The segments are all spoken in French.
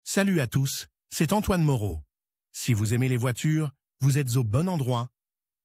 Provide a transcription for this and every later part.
Salut à tous, c'est Antoine Moreau. Si vous aimez les voitures, vous êtes au bon endroit.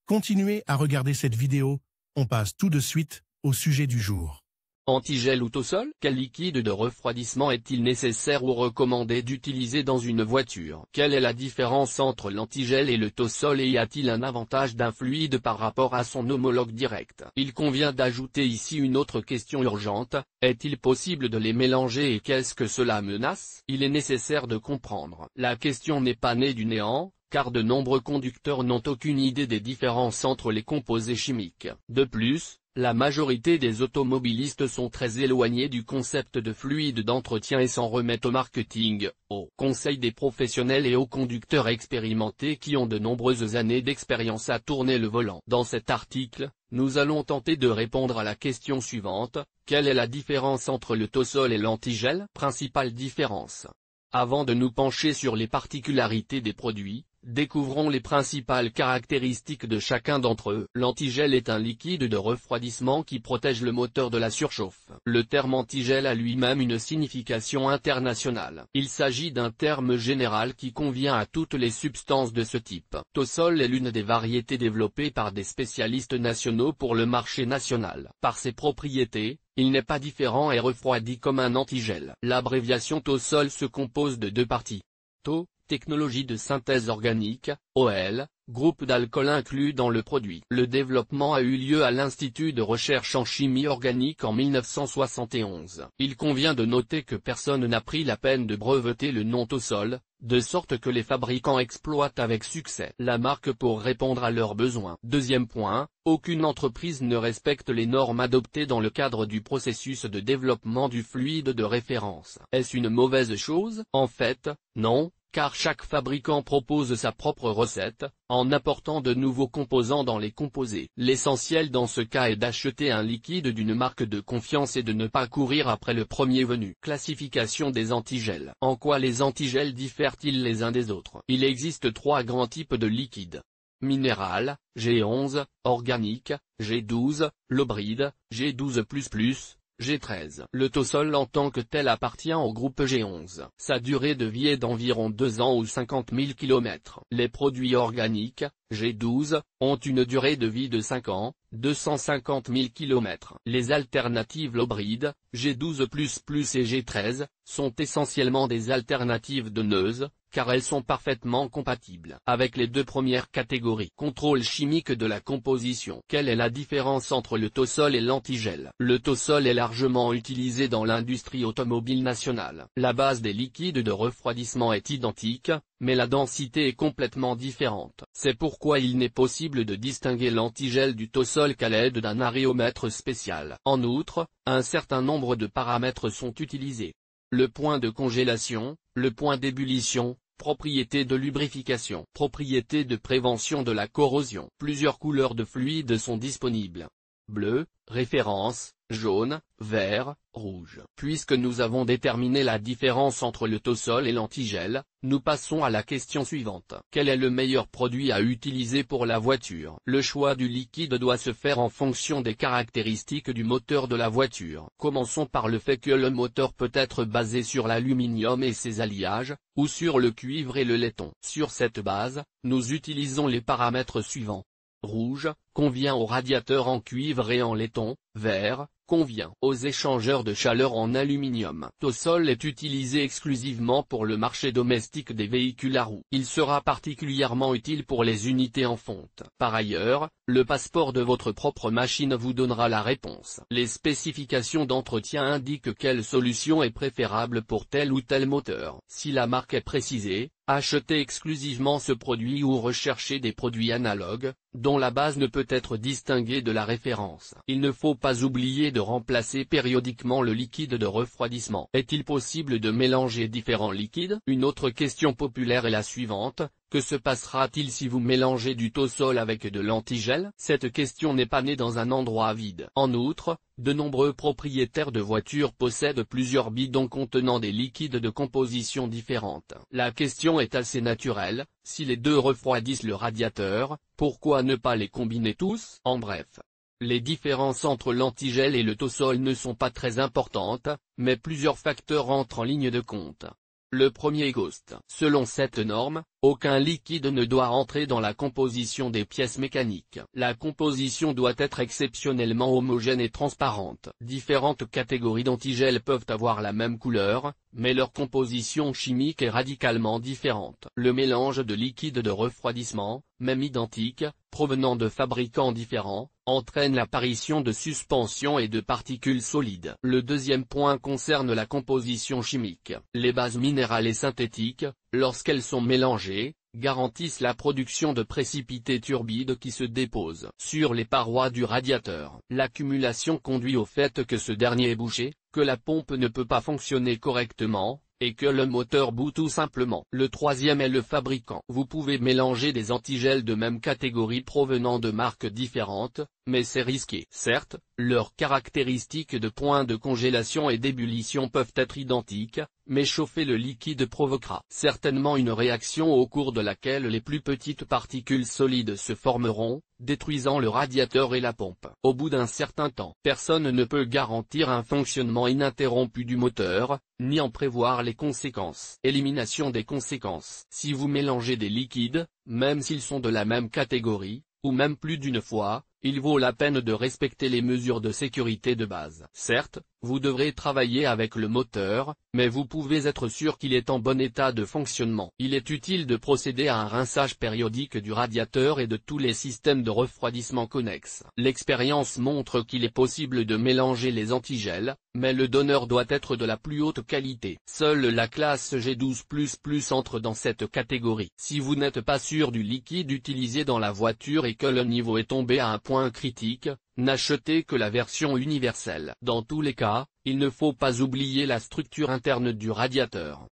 Continuez à regarder cette vidéo, on passe tout de suite au sujet du jour. Antigel ou Tosol? Quel liquide de refroidissement est-il nécessaire ou recommandé d'utiliser dans une voiture? Quelle est la différence entre l'antigel et le Tosol et y a-t-il un avantage d'un fluide par rapport à son homologue direct? Il convient d'ajouter ici une autre question urgente, est-il possible de les mélanger et qu'est-ce que cela menace? Il est nécessaire de comprendre. La question n'est pas née du néant, car de nombreux conducteurs n'ont aucune idée des différences entre les composés chimiques. De plus, la majorité des automobilistes sont très éloignés du concept de fluide d'entretien et s'en remettent au marketing, aux conseils des professionnels et aux conducteurs expérimentés qui ont de nombreuses années d'expérience à tourner le volant. Dans cet article, nous allons tenter de répondre à la question suivante, quelle est la différence entre le Tosol et l'antigel? Principale différence. Avant de nous pencher sur les particularités des produits, découvrons les principales caractéristiques de chacun d'entre eux. L'antigel est un liquide de refroidissement qui protège le moteur de la surchauffe. Le terme antigel a lui-même une signification internationale. Il s'agit d'un terme général qui convient à toutes les substances de ce type. Tosol est l'une des variétés développées par des spécialistes nationaux pour le marché national. Par ses propriétés, il n'est pas différent et refroidit comme un antigel. L'abréviation Tosol se compose de deux parties. To, technologie de synthèse organique, OL, groupe d'alcool inclus dans le produit. Le développement a eu lieu à l'Institut de recherche en chimie organique en 1971. Il convient de noter que personne n'a pris la peine de breveter le nom Tosol, de sorte que les fabricants exploitent avec succès la marque pour répondre à leurs besoins. Deuxième point, aucune entreprise ne respecte les normes adoptées dans le cadre du processus de développement du fluide de référence. Est-ce une mauvaise chose? En fait, non, car chaque fabricant propose sa propre recette, en apportant de nouveaux composants dans les composés. L'essentiel dans ce cas est d'acheter un liquide d'une marque de confiance et de ne pas courir après le premier venu. Classification des antigels. En quoi les antigels diffèrent-ils les uns des autres? Il existe trois grands types de liquides. Minéral, G11, organique, G12, l'obride, G12++, G13. Le Tosol en tant que tel appartient au groupe G11. Sa durée de vie est d'environ 2 ans ou 50 000 km. Les produits organiques, G12, ont une durée de vie de 5 ans, 250 000 km. Les alternatives l'obride, G12++ et G13, sont essentiellement des alternatives donneuses, car elles sont parfaitement compatibles avec les deux premières catégories. Contrôle chimique de la composition. Quelle est la différence entre le Tosol et l'antigel? Le Tosol est largement utilisé dans l'industrie automobile nationale. La base des liquides de refroidissement est identique, mais la densité est complètement différente. C'est pourquoi il n'est possible de distinguer l'antigel du Tosol qu'à l'aide d'un aréomètre spécial. En outre, un certain nombre de paramètres sont utilisés. Le point de congélation, le point d'ébullition, propriété de lubrification, propriété de prévention de la corrosion. Plusieurs couleurs de fluide sont disponibles. Bleu, référence, jaune, vert, rouge. Puisque nous avons déterminé la différence entre le Tosol et l'antigel, nous passons à la question suivante. Quel est le meilleur produit à utiliser pour la voiture? Le choix du liquide doit se faire en fonction des caractéristiques du moteur de la voiture. Commençons par le fait que le moteur peut être basé sur l'aluminium et ses alliages, ou sur le cuivre et le laiton. Sur cette base, nous utilisons les paramètres suivants. Rouge, convient aux radiateurs en cuivre et en laiton. Vert, convient aux échangeurs de chaleur en aluminium. Tosol est utilisé exclusivement pour le marché domestique des véhicules à roues. Il sera particulièrement utile pour les unités en fonte. Par ailleurs, le passeport de votre propre machine vous donnera la réponse. Les spécifications d'entretien indiquent quelle solution est préférable pour tel ou tel moteur. Si la marque est précisée, achetez exclusivement ce produit ou recherchez des produits analogues, dont la base ne peut être distinguée de la référence. Il ne faut pas oublier de remplacer périodiquement le liquide de refroidissement. Est-il possible de mélanger différents liquides? Une autre question populaire est la suivante. Que se passera-t-il si vous mélangez du Tosol avec de l'antigel? Cette question n'est pas née dans un endroit vide. En outre, de nombreux propriétaires de voitures possèdent plusieurs bidons contenant des liquides de composition différentes. La question est assez naturelle, si les deux refroidissent le radiateur, pourquoi ne pas les combiner tous? En bref, les différences entre l'antigel et le Tosol ne sont pas très importantes, mais plusieurs facteurs entrent en ligne de compte. Le premier Ghost. Selon cette norme, aucun liquide ne doit entrer dans la composition des pièces mécaniques. La composition doit être exceptionnellement homogène et transparente. Différentes catégories d'antigels peuvent avoir la même couleur, mais leur composition chimique est radicalement différente. Le mélange de liquides de refroidissement, même identiques, provenant de fabricants différents, entraîne l'apparition de suspensions et de particules solides. Le deuxième point concerne la composition chimique. Les bases minérales et synthétiques, lorsqu'elles sont mélangées, garantissent la production de précipités turbides qui se déposent sur les parois du radiateur. L'accumulation conduit au fait que ce dernier est bouché, que la pompe ne peut pas fonctionner correctement, et que le moteur bout tout simplement. Le troisième est le fabricant. Vous pouvez mélanger des antigels de même catégorie provenant de marques différentes, mais c'est risqué. Certes, leurs caractéristiques de point de congélation et d'ébullition peuvent être identiques, mais chauffer le liquide provoquera certainement une réaction au cours de laquelle les plus petites particules solides se formeront, détruisant le radiateur et la pompe. Au bout d'un certain temps, personne ne peut garantir un fonctionnement ininterrompu du moteur, ni en prévoir les conséquences. Élimination des conséquences. Si vous mélangez des liquides, même s'ils sont de la même catégorie, ou même plus d'une fois, il vaut la peine de respecter les mesures de sécurité de base. Certes, vous devrez travailler avec le moteur, mais vous pouvez être sûr qu'il est en bon état de fonctionnement. Il est utile de procéder à un rinçage périodique du radiateur et de tous les systèmes de refroidissement connexes. L'expérience montre qu'il est possible de mélanger les antigels, mais le donneur doit être de la plus haute qualité. Seule la classe G12++ entre dans cette catégorie. Si vous n'êtes pas sûr du liquide utilisé dans la voiture et que le niveau est tombé à un point critique, n'achetez que la version universelle. Dans tous les cas, il ne faut pas oublier la structure interne du radiateur.